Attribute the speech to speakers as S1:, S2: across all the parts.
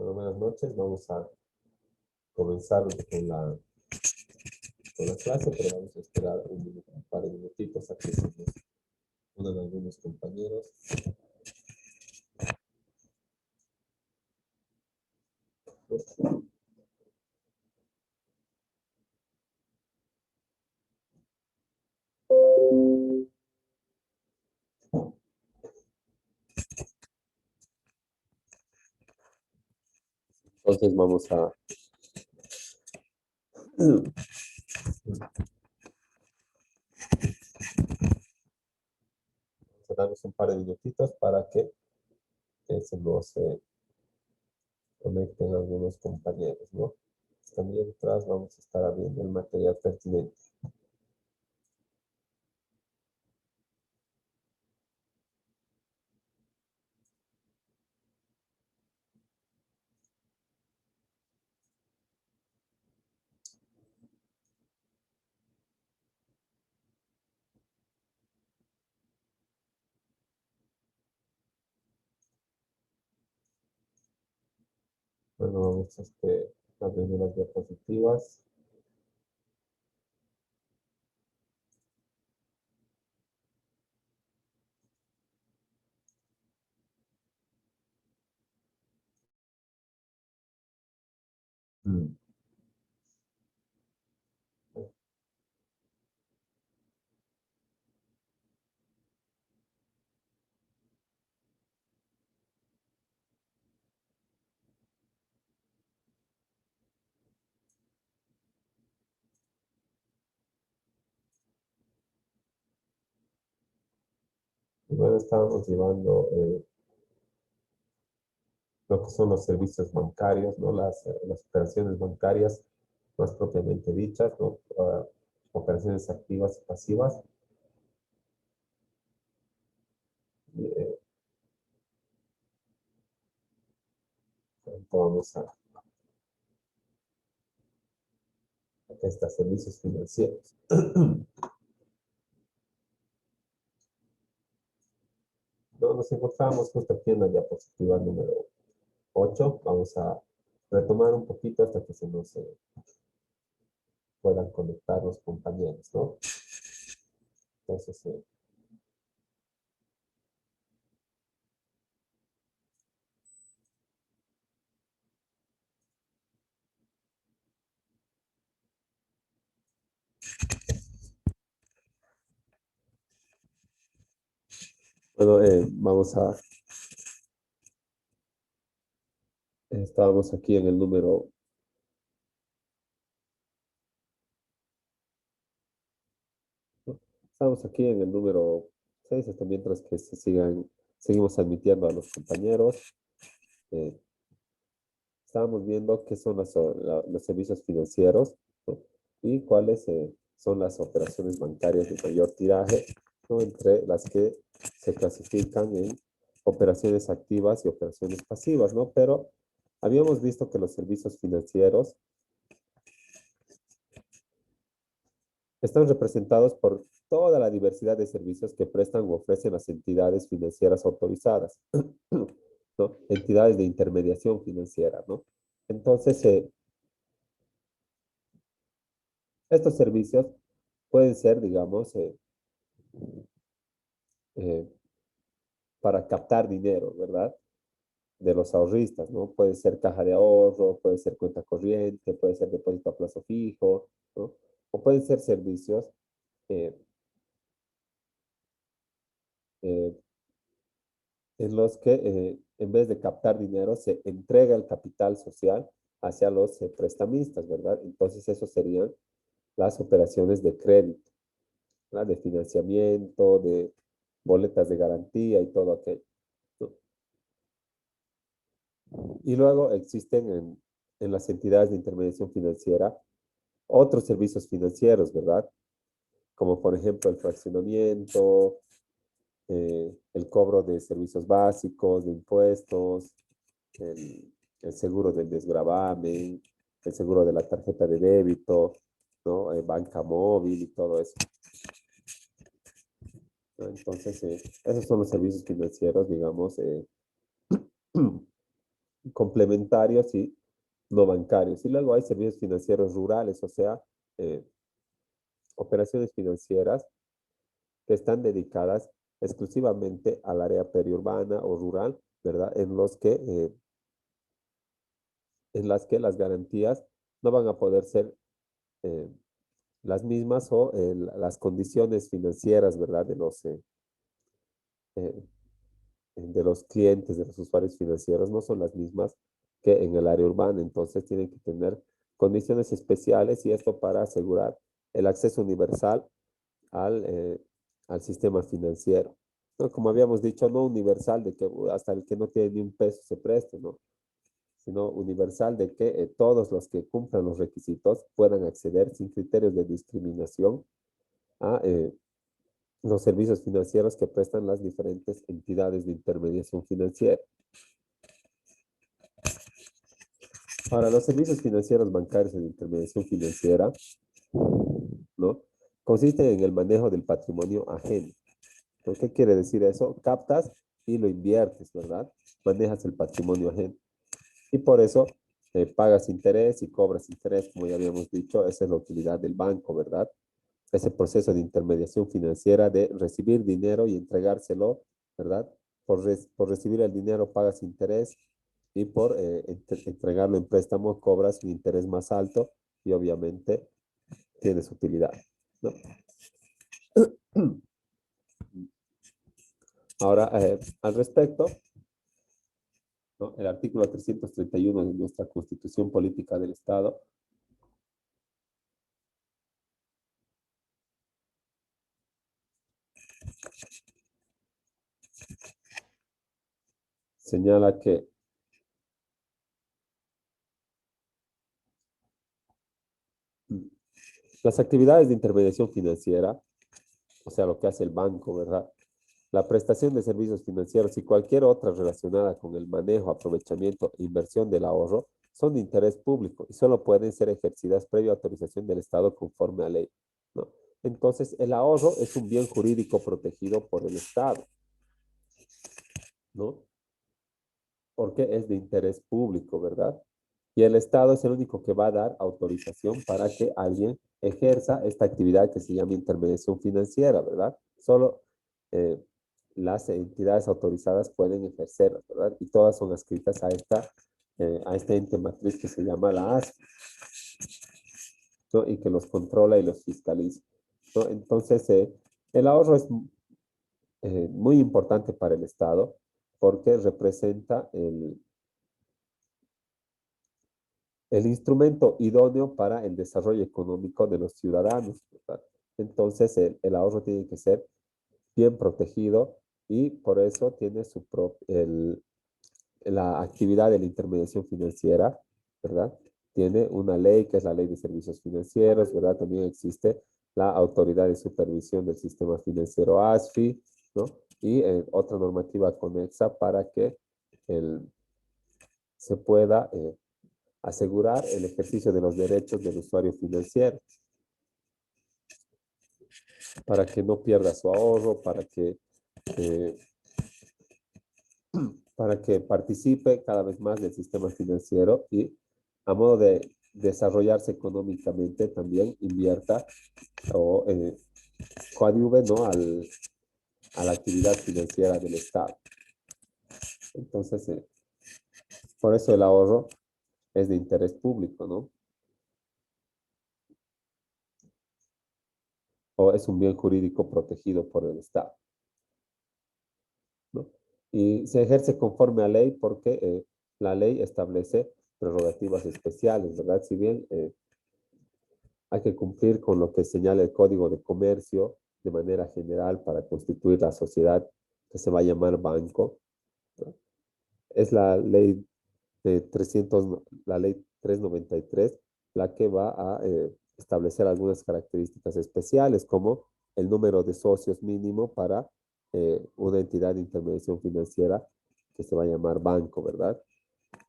S1: Bueno, buenas noches. Vamos a comenzar con la clase, pero vamos a esperar un par de minutitos a que se nos unan algunos compañeros. Entonces vamos a darnos un par de minutitos para que se nos conecten algunos compañeros, ¿no? También mientras vamos a estar abriendo el material pertinente. Bueno, vamos a abrir las diapositivas. Mm. Bueno, estábamos llevando lo que son los servicios bancarios, ¿no? Las operaciones bancarias más propiamente dichas, ¿no? Operaciones activas y pasivas. Y, vamos a estos servicios financieros. Nos encontramos justo aquí en la diapositiva número 8. Vamos a retomar un poquito hasta que se nos puedan conectar los compañeros, ¿no? Entonces, bueno, estábamos aquí en el número. Estamos aquí en el número 6, hasta mientras que seguimos admitiendo a los compañeros. Eh, Estábamos viendo qué son los servicios financieros, ¿no? Y cuáles son las operaciones bancarias de mayor tiraje, ¿no? Entre las que se clasifican en operaciones activas y operaciones pasivas, ¿no? Pero habíamos visto que los servicios financieros están representados por toda la diversidad de servicios que prestan o ofrecen las entidades financieras autorizadas, ¿no? Entidades de intermediación financiera, ¿no? Entonces, estos servicios pueden ser, digamos, eh, para captar dinero, ¿verdad? De los ahorristas, ¿no? Puede ser caja de ahorro, puede ser cuenta corriente, puede ser depósito a plazo fijo, ¿no? O pueden ser servicios eh, eh, en los que en vez de captar dinero se entrega el capital social hacia los prestamistas, ¿verdad? Entonces, eso serían las operaciones de crédito, ¿verdad? De financiamiento, de boletas de garantía y todo aquello, ¿no? Y luego existen en las entidades de intermediación financiera otros servicios financieros, ¿verdad? Como por ejemplo el fraccionamiento, el cobro de servicios básicos, de impuestos, el seguro del desgravamen, el seguro de la tarjeta de débito, ¿no? Banca móvil y todo eso, ¿no? Entonces, esos son los servicios financieros, digamos, complementarios y no bancarios. Y luego hay servicios financieros rurales, o sea, eh, operaciones financieras que están dedicadas exclusivamente al área periurbana o rural, ¿verdad? En las que las garantías no van a poder ser eh, las mismas o las condiciones financieras, ¿verdad? Eh, de los clientes, de los usuarios financieros, no son las mismas que en el área urbana. Entonces tienen que tener condiciones especiales y esto para asegurar el acceso universal al sistema financiero. ¿No? Como habíamos dicho, no universal de que hasta el que no tiene ni un peso se preste, ¿no? Sino universal de que todos los que cumplan los requisitos puedan acceder sin criterios de discriminación a los servicios financieros que prestan las diferentes entidades de intermediación financiera. Ahora, los servicios financieros bancarios de intermediación financiera, ¿no? Consisten en el manejo del patrimonio ajeno. ¿No? ¿Qué quiere decir eso? Captas y lo inviertes, ¿verdad? Manejas el patrimonio ajeno. Y por eso pagas interés y cobras interés, como ya habíamos dicho, esa es la utilidad del banco, ¿verdad? Ese proceso de intermediación financiera de recibir dinero y entregárselo, ¿verdad? Por recibir el dinero pagas interés y por entregarlo en préstamo cobras un interés más alto y obviamente tienes utilidad, ¿no? Ahora, al respecto, ¿no? El artículo 331 de nuestra Constitución Política del Estado señala que las actividades de intermediación financiera, o sea, lo que hace el banco, ¿verdad? La prestación de servicios financieros y cualquier otra relacionada con el manejo, aprovechamiento e inversión del ahorro son de interés público y solo pueden ser ejercidas previa autorización del Estado conforme a ley, ¿no? Entonces, el ahorro es un bien jurídico protegido por el Estado, ¿no? Porque es de interés público, ¿verdad? Y el Estado es el único que va a dar autorización para que alguien ejerza esta actividad que se llama intermediación financiera, ¿verdad? Solo eh, las entidades autorizadas pueden ejercerlas, ¿verdad? Y todas son adscritas a este ente matriz que se llama la ASFI, ¿no? Y que los controla y los fiscaliza, ¿no? Entonces, el ahorro es muy importante para el Estado porque representa el instrumento idóneo para el desarrollo económico de los ciudadanos, ¿verdad? Entonces, el ahorro tiene que ser bien protegido y por eso tiene la actividad de la intermediación financiera, ¿verdad? Tiene una ley que es la Ley de Servicios Financieros, ¿verdad? También existe la Autoridad de Supervisión del Sistema Financiero ASFI, ¿no? Y otra normativa conexa para que el, se pueda asegurar el ejercicio de los derechos del usuario financiero, para que no pierda su ahorro, eh, para que participe cada vez más del sistema financiero y a modo de desarrollarse económicamente también invierta o coadyuve, ¿no? A la actividad financiera del Estado. Entonces, por eso el ahorro es de interés público, ¿no? O es un bien jurídico protegido por el Estado, ¿no? Y se ejerce conforme a ley porque la ley establece prerrogativas especiales, ¿verdad? Si bien hay que cumplir con lo que señala el Código de Comercio de manera general para constituir la sociedad que se va a llamar banco, ¿no? Es la ley de 300, la ley 393 la que va a establecer algunas características especiales como el número de socios mínimo para una entidad de intermediación financiera que se va a llamar banco, ¿verdad?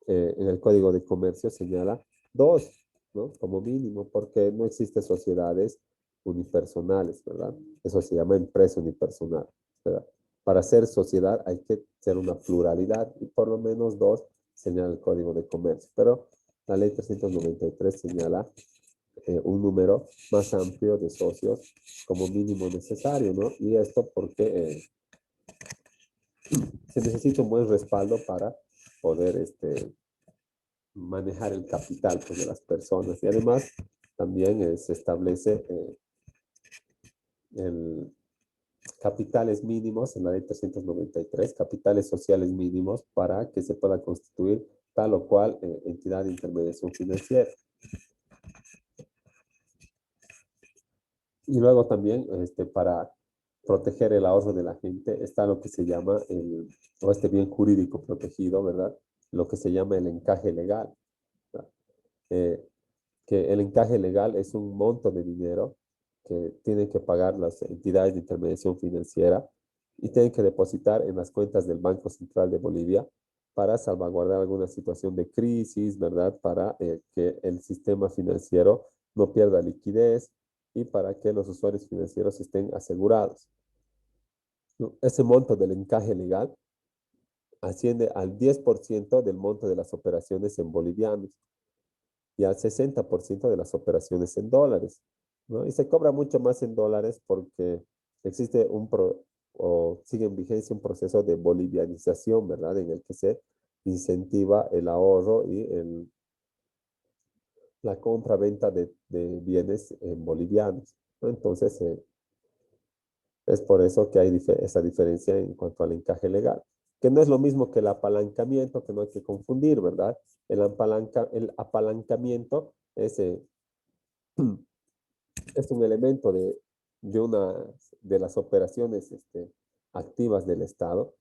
S1: En el Código de Comercio señala dos, ¿no? Como mínimo, porque no existen sociedades unipersonales, ¿verdad? Eso se llama empresa unipersonal, ¿verdad? Para ser sociedad hay que ser una pluralidad y por lo menos dos señala el Código de Comercio. Pero la ley 393 señala un número más amplio de socios como mínimo necesario, ¿no? Y esto porque se necesita un buen respaldo para poder manejar el capital, pues, de las personas. Y además también se establece el capitales mínimos en la ley 393, capitales sociales mínimos para que se pueda constituir tal o cual entidad de intermediación financiera. Y luego también para proteger el ahorro de la gente está lo que se llama o este bien jurídico protegido, ¿verdad? Lo que se llama el encaje legal. Eh, que el encaje legal es un monto de dinero que tienen que pagar las entidades de intermediación financiera y tienen que depositar en las cuentas del Banco Central de Bolivia para salvaguardar alguna situación de crisis, ¿verdad? Para que el sistema financiero no pierda liquidez y para que los usuarios financieros estén asegurados. ¿No? Ese monto del encaje legal asciende al 10% del monto de las operaciones en bolivianos y al 60% de las operaciones en dólares, ¿no? Y se cobra mucho más en dólares porque existe o sigue en vigencia un proceso de bolivianización, ¿verdad? En el que se incentiva el ahorro y la compra-venta de bienes en bolivianos, ¿no? Entonces, es por eso que hay esa diferencia en cuanto al encaje legal, que no es lo mismo que el apalancamiento, que no hay que confundir, ¿verdad? El apalancamiento es un elemento de las operaciones activas del Estado,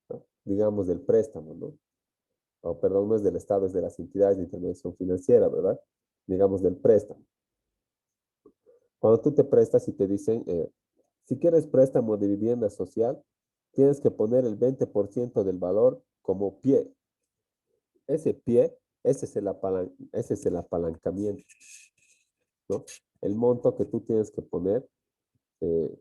S1: ¿no? Digamos del préstamo, ¿no? O perdón, no es del Estado, es de las entidades de intermediación financiera, ¿verdad? Digamos del préstamo. Cuando tú te prestas y te dicen, si quieres préstamo de vivienda social, tienes que poner el 20% del valor como pie. Ese pie, ese es el apalancamiento, ¿no? El monto que tú tienes que poner eh,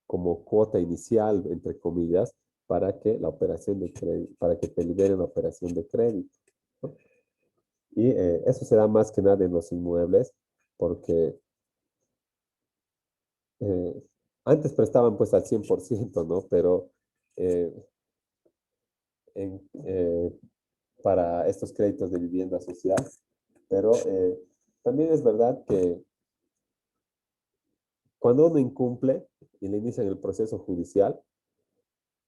S1: como cuota inicial, entre comillas, para que la operación de crédito, para que te liberen la operación de crédito, ¿no? Y eso se da más que nada en los inmuebles, porque eh, antes prestaban pues al 100%, ¿no? Pero eh, en, para estos créditos de vivienda social, pero también es verdad que cuando uno incumple y le inician el proceso judicial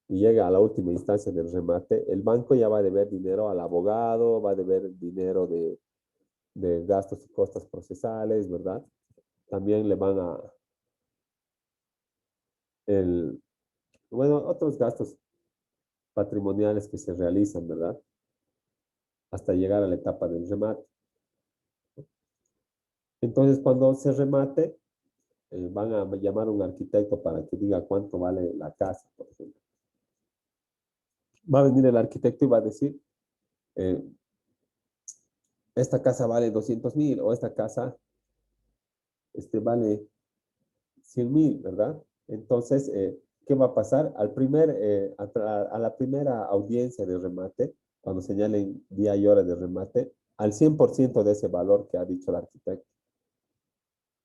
S1: y llega a la última instancia del remate, el banco ya va a deber dinero al abogado, va a deber dinero de gastos y costas procesales, ¿verdad? También le van el, bueno, otros gastos patrimoniales que se realizan, ¿verdad? Hasta llegar a la etapa del remate. Entonces, cuando se remate, van a llamar a un arquitecto para que diga cuánto vale la casa, por ejemplo. Va a venir el arquitecto y va a decir, eh, esta casa vale 200,000 o esta casa vale 100,000, ¿verdad? Entonces, ¿qué va a pasar? A la primera audiencia de remate, cuando señalen día y hora de remate, al 100% de ese valor que ha dicho el arquitecto.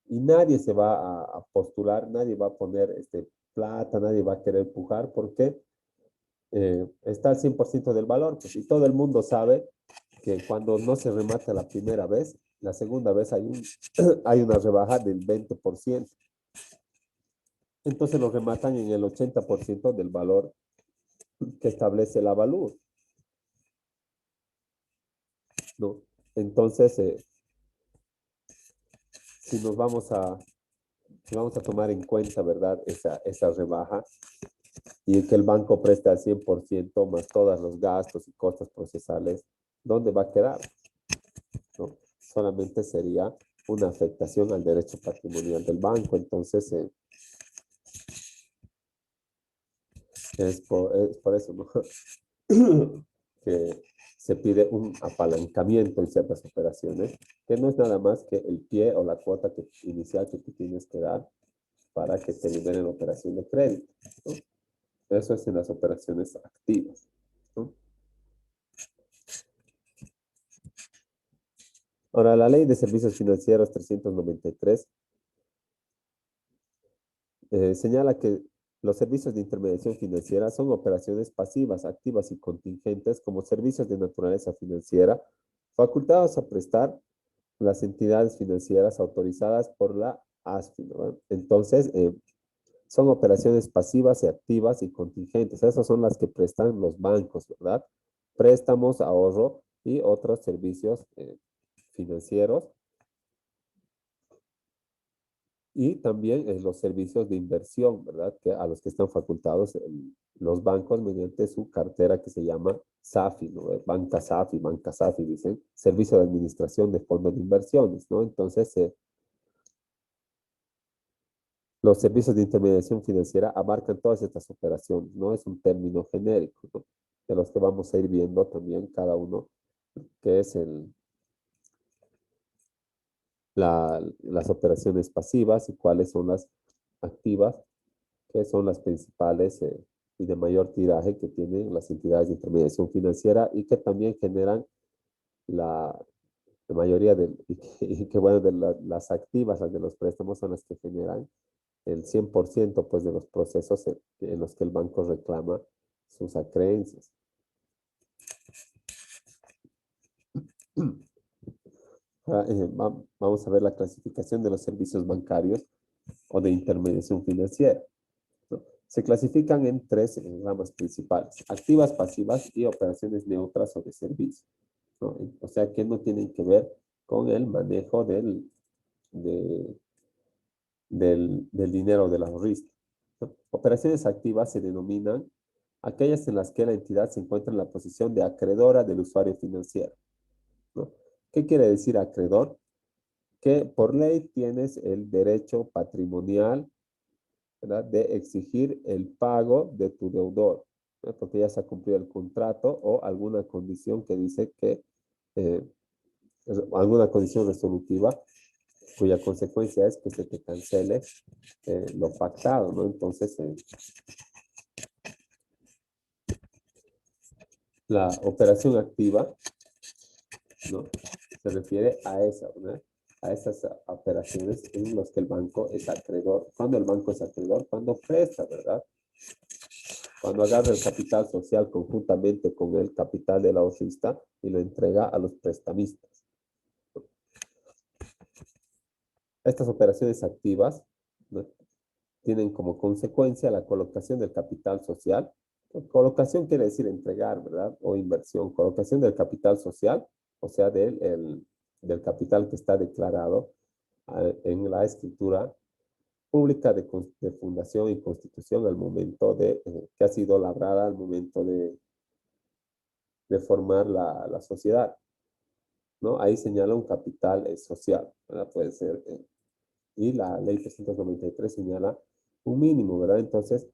S1: Y nadie se va a postular, nadie va a poner plata, nadie va a querer empujar porque está al 100% del valor. Pues, y todo el mundo sabe que cuando no se remata la primera vez, la segunda vez hay una rebaja del 20%. Entonces lo rematan en el 80% del valor que establece la Avalúo, ¿no? Entonces, si nos si vamos a tomar en cuenta, ¿verdad? Esa rebaja y que el banco preste al 100% más todos los gastos y costos procesales, ¿dónde va a quedar? ¿No? Solamente sería una afectación al derecho patrimonial del banco. Entonces, es por eso, ¿no? que se pide un apalancamiento en ciertas operaciones, que no es nada más que el pie o la cuota inicial que tú tienes que dar para que te liberen la operación de crédito, ¿no? Eso es en las operaciones activas, ¿no? Ahora, la Ley de Servicios Financieros 393 señala que los servicios de intermediación financiera son operaciones pasivas, activas y contingentes como servicios de naturaleza financiera facultados a prestar las entidades financieras autorizadas por la ASFI, ¿no? Entonces, son operaciones pasivas y activas y contingentes. Esas son las que prestan los bancos, ¿verdad? Préstamos, ahorro y otros servicios financieros. Y también los servicios de inversión, ¿verdad? Que a los que están facultados los bancos mediante su cartera que se llama SAFI, ¿no? Banca SAFI, dicen, Servicio de Administración de Fondos de Inversiones, ¿no? Entonces, los servicios de intermediación financiera abarcan todas estas operaciones, ¿no? Es un término genérico, ¿no? De los que vamos a ir viendo también cada uno, que es las operaciones pasivas y cuáles son las activas, que son las principales y de mayor tiraje que tienen las entidades de intermediación financiera y que también generan la, la mayoría de, y que bueno, las activas, las de los préstamos son las que generan el 100% pues de los procesos en los que el banco reclama sus acreencias. Vamos a ver la clasificación de los servicios bancarios o de intermediación financiera, ¿no? Se clasifican en tres ramas principales: activas, pasivas y operaciones neutras o de servicio, ¿no? O sea que no tienen que ver con el manejo de, del dinero del ahorrista, ¿no? Operaciones activas se denominan aquellas en las que la entidad se encuentra en la posición de acreedora del usuario financiero, ¿no? ¿Qué quiere decir acreedor? Que por ley tienes el derecho patrimonial, ¿verdad?, de exigir el pago de tu deudor, ¿no? Porque ya se ha cumplido el contrato o alguna condición que dice que, eh, alguna condición resolutiva cuya consecuencia es que se te cancele lo pactado, ¿no? Entonces, la operación activa, ¿no?, se refiere a esa, ¿no?, a esas operaciones en las que el banco es acreedor. Cuando el banco es acreedor, cuando presta, ¿verdad? Cuando agarra el capital social conjuntamente con el capital del ahorrista y lo entrega a los prestamistas. Estas operaciones activas, ¿no?, tienen como consecuencia la colocación del capital social. Colocación quiere decir entregar, ¿verdad? O inversión. Colocación del capital social, o sea, del capital que está declarado en la escritura pública de fundación y constitución al momento que ha sido labrada al momento de formar la sociedad, ¿no? Ahí señala un capital social, ¿verdad? Puede ser, y la ley 393 señala un mínimo, ¿verdad? Entonces,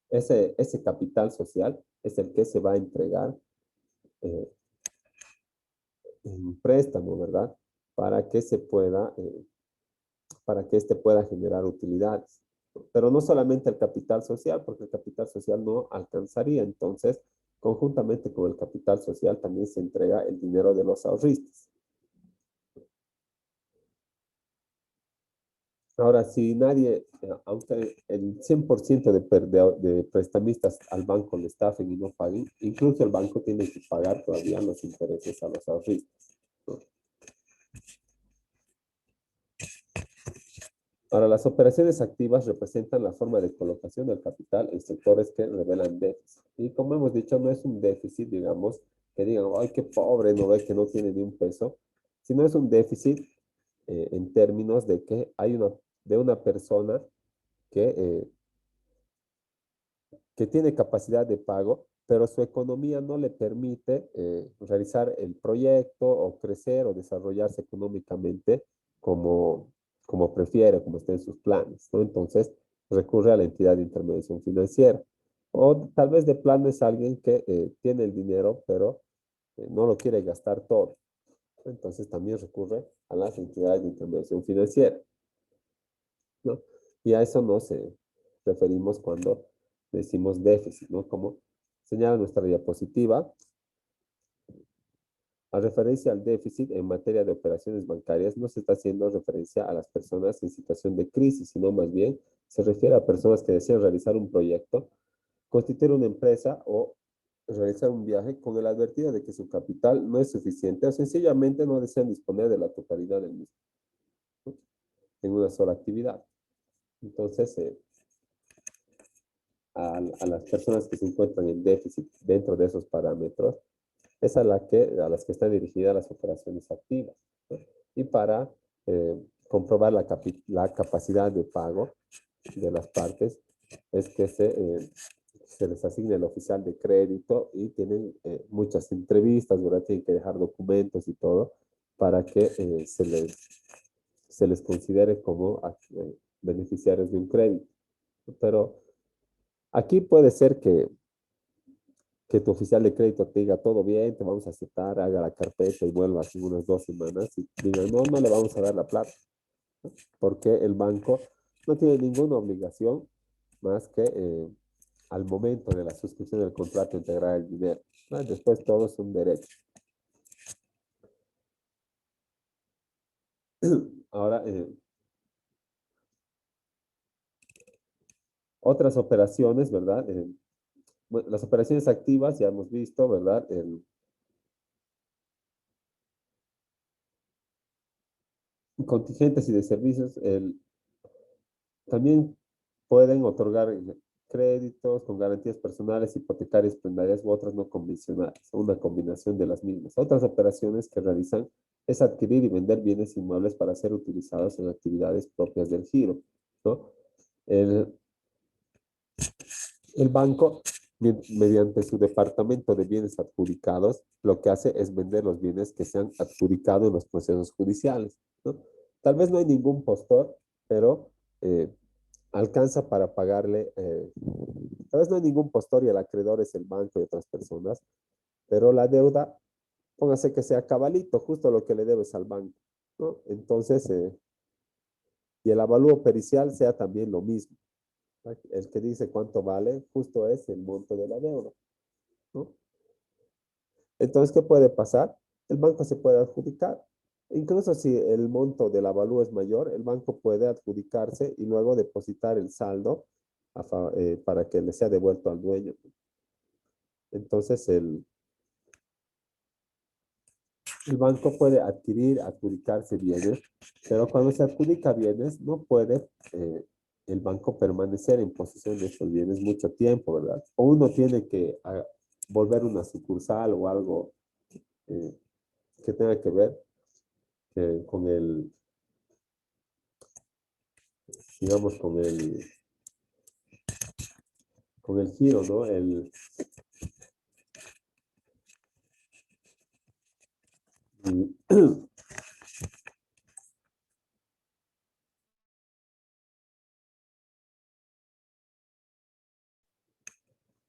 S1: ese capital social es el que se va a entregar eh, en préstamo, ¿verdad? Para que se pueda, para que éste pueda generar utilidades. Pero no solamente el capital social, porque el capital social no alcanzaría. Entonces, conjuntamente con el capital social también se entrega el dinero de los ahorristas. Ahora, si nadie, aunque el 100% de prestamistas al banco le estafen y no paguen, incluso el banco tiene que pagar todavía los intereses a los ahorristas, ¿no? Ahora, las operaciones activas representan la forma de colocación del capital en sectores que revelan déficit. Y como hemos dicho, no es un déficit, digamos, que digan, ay, qué pobre, no ve que no tiene ni un peso, sino es un déficit en términos de que hay de una persona que tiene capacidad de pago, pero su economía no le permite realizar el proyecto o crecer o desarrollarse económicamente como, como prefiere, como está en sus planes, ¿no? Entonces recurre a la entidad de intermediación financiera. O tal vez de plano es alguien que tiene el dinero, pero no lo quiere gastar todo. Entonces también recurre a las entidades de intermediación financiera, ¿no? Y a eso nos referimos cuando decimos déficit, ¿no? Como señala nuestra diapositiva, A referencia al déficit en materia de operaciones bancarias, no se está haciendo referencia a las personas en situación de crisis, sino más bien se refiere a personas que desean realizar un proyecto, constituir una empresa o realizar un viaje con el advertido de que su capital no es suficiente o sencillamente no desean disponer de la totalidad del mismo, ¿no? En una sola actividad. Entonces, a las personas que se encuentran en déficit dentro de esos parámetros, es a las que están dirigidas las operaciones activas, ¿no? Y para comprobar la capacidad de pago de las partes, es que se les asigna el oficial de crédito y tienen muchas entrevistas, ¿verdad? Tienen que dejar documentos y todo para que se les considere como beneficiarios de un crédito. Pero aquí puede ser que tu oficial de crédito te diga todo bien, te vamos a aceptar, haga la carpeta y vuelva en unas 2 semanas y diga, no, no le vamos a dar la plata, porque el banco no tiene ninguna obligación más que al momento de la suscripción del contrato integrar el dinero, ¿no? Después todo es un derecho. Ahora, otras operaciones, ¿verdad? Bueno, las operaciones activas ya hemos visto, ¿verdad? Contingentes y de servicios, también pueden otorgar créditos con garantías personales, hipotecarias, prendarias u otras no convencionales, una combinación de las mismas. Otras operaciones que realizan es adquirir y vender bienes inmuebles para ser utilizados en actividades propias del giro, ¿no? El, el banco, mediante su departamento de bienes adjudicados, lo que hace es vender los bienes que se han adjudicado en los procesos judiciales, ¿no? Tal vez no hay ningún postor, pero alcanza para pagarle, tal vez no hay ningún postor y el acreedor es el banco y otras personas, pero la deuda, póngase que sea cabalito, justo lo que le debes al banco, ¿no? Entonces, y el avalúo pericial sea también lo mismo, ¿no? El que dice cuánto vale, justo es el monto de la deuda, ¿no? Entonces, ¿qué puede pasar? El banco se puede adjudicar. Incluso si el monto del avalúo es mayor, el banco puede adjudicarse y luego depositar el saldo para que le sea devuelto al dueño. Entonces, el banco puede adjudicarse bienes, pero cuando se adjudica bienes, no puede el banco permanecer en posesión de estos bienes mucho tiempo, ¿verdad? O uno tiene que volver una sucursal o algo eh, que tenga que ver con digamos, con el giro, ¿no?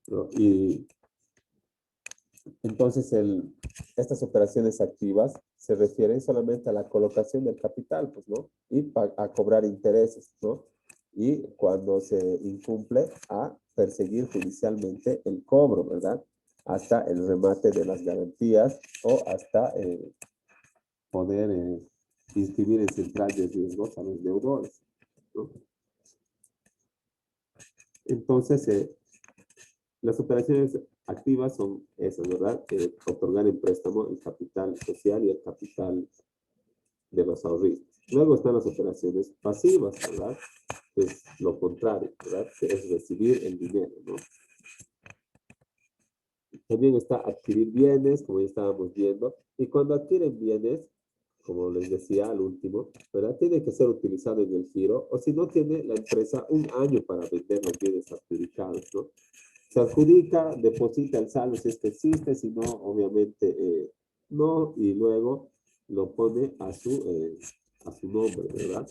S1: ¿no? Y entonces estas operaciones activas se refieren solamente a la colocación del capital, pues, ¿no? Y a cobrar intereses, ¿no? Y cuando se incumple, a perseguir judicialmente el cobro, ¿verdad? Hasta el remate de las garantías o hasta poder inscribir en central de riesgos a los deudores, ¿no? Entonces, las operaciones activas son esas, ¿verdad? Otorgar en préstamo el capital social y el capital de los ahorristas. Luego están las operaciones pasivas, ¿verdad? Que es lo contrario, ¿verdad? Que es recibir el dinero, ¿no? También está adquirir bienes, como ya estábamos viendo, y cuando adquieren bienes, como les decía al último, ¿verdad? Tiene que ser utilizado en el giro, o si no, tiene la empresa un año para vender los bienes adjudicados, ¿no? Se adjudica, deposita el saldo si es que existe, si no, obviamente no, y luego lo pone a su nombre, ¿verdad?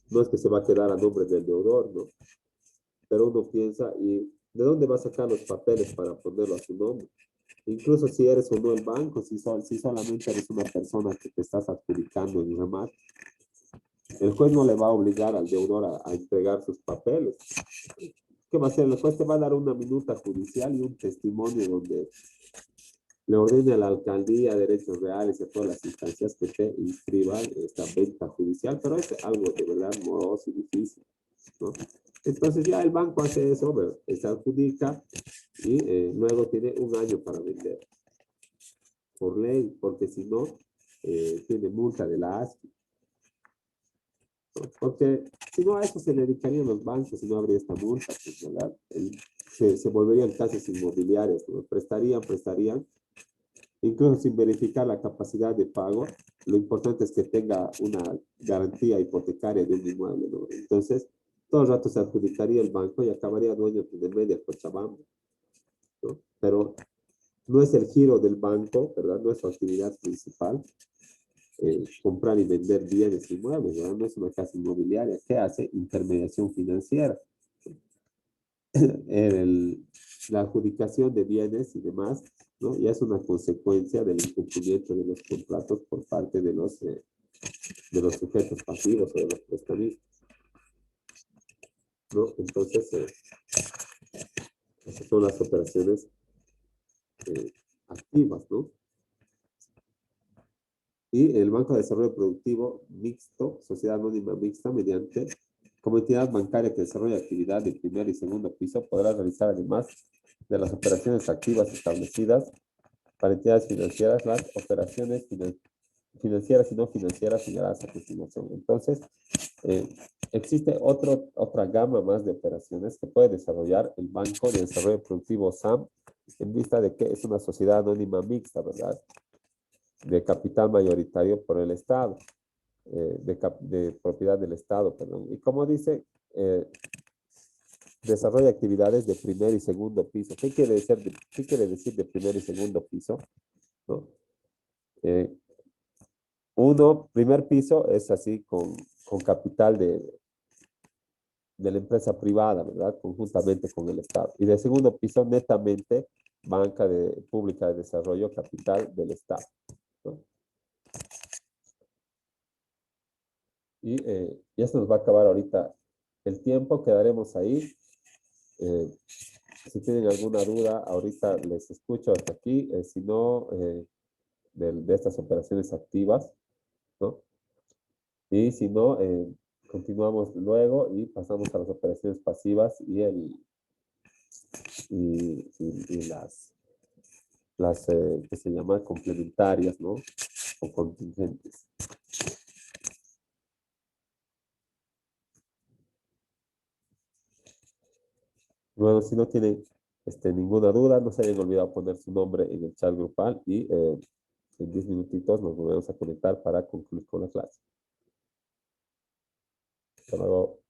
S1: No es que se va a quedar a nombre del deudor, ¿no? Pero uno piensa, ¿y de dónde va a sacar los papeles para ponerlo a su nombre? Incluso si eres o no el banco, si solamente eres una persona que te estás adjudicando en remate, el juez no le va a obligar al deudor a entregar sus papeles. ¿Qué va a hacer? El juez te va a dar una minuta judicial y un testimonio donde Le ordene a la alcaldía, derechos reales y a todas las instancias que te inscriban esta venta judicial, pero es algo de verdad moroso y difícil, ¿no? Entonces ya el banco hace eso, se adjudica y luego tiene un año para vender por ley, porque si no, tiene multa de la ASFI. ¿No? Porque si no, a eso se dedicarían los bancos y no habría esta multa, pues, ¿verdad? Se volverían casas inmobiliarias, ¿no? Prestarían, incluso sin verificar la capacidad de pago. Lo importante es que tenga una garantía hipotecaria de un inmueble, ¿no? Entonces, todo el rato se adjudicaría el banco y acabaría dueño de media Cochabamba, ¿no? Pero no es el giro del banco, ¿verdad? No es su actividad principal, comprar y vender bienes inmuebles, ¿verdad? No es una casa inmobiliaria. ¿Qué hace? Intermediación financiera. El, la adjudicación de bienes y demás, ¿no? Ya es una consecuencia del incumplimiento de los contratos por parte de los sujetos pasivos o de los prestamistas, ¿no? Entonces, esas son las operaciones activas, ¿no? Y el Banco de Desarrollo Productivo Mixto, Sociedad Anónima Mixta, mediante como entidad bancaria que desarrolla actividad de primer y segundo piso, podrá realizar además de las operaciones activas establecidas para entidades financieras, las operaciones financieras y no financieras señaladas a continuación. Entonces, existe otra gama más de operaciones que puede desarrollar el Banco de Desarrollo Productivo SAM en vista de que es una sociedad anónima mixta, ¿verdad? De capital mayoritario por el Estado, de propiedad del Estado, perdón. Y como dice, desarrolla actividades de primer y segundo piso. ¿Qué quiere decir de primer y segundo piso? ¿No? Primer piso es así con capital de la empresa privada, ¿verdad? Conjuntamente con el Estado. Y de segundo piso, netamente, pública de desarrollo, capital del Estado, ¿no? Y esto nos va a acabar ahorita el tiempo, quedaremos ahí. Si tienen alguna duda, ahorita les escucho hasta aquí. Si no, de estas operaciones activas, ¿no? Y si no, continuamos luego y pasamos a las operaciones pasivas y las que se llaman complementarias, ¿no? O contingentes. Bueno, si no tienen ninguna duda, no se hayan olvidado poner su nombre en el chat grupal y en 10 minutitos nos volvemos a conectar para concluir con la clase. Hasta luego.